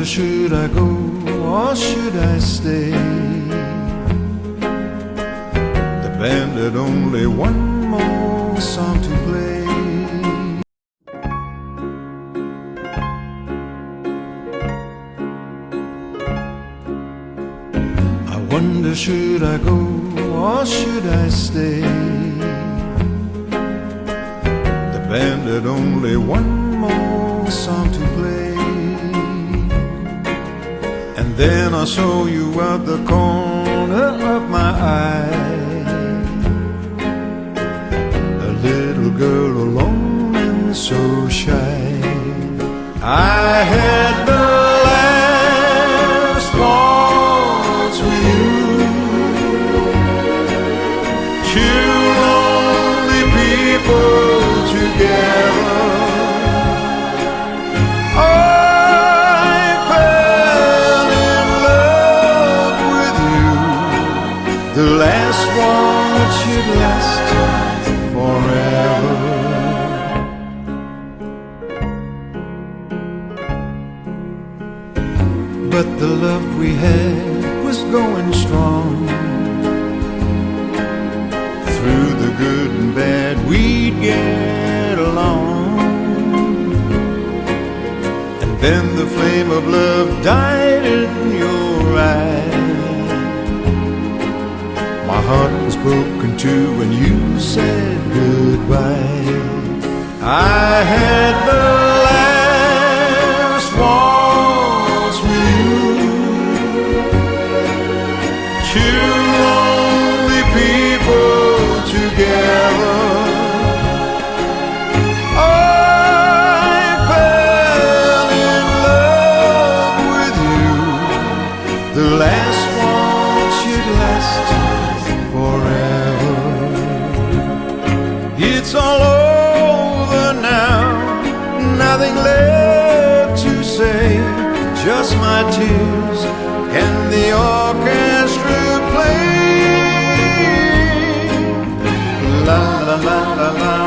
wonder, should I go or should I stay? The band had only one more song to play. I wonder, should I go or should I stay? The band had only one more song to play. And then I saw you out the corner of my eye, a little girl alone and so shy. I had the last waltz with you, two lonely people together. The last one that should last forever. But the love we had was going strong. Through the good and bad we'd get along. And then the flame of love died in your eyes. My heart was broken too when you said goodbye. I had the last waltz with you, two lonely people together. I fell in love with you. The last waltz should last forever. It's all over now, nothing left to say, just my tears and the orchestra play. La la la la la.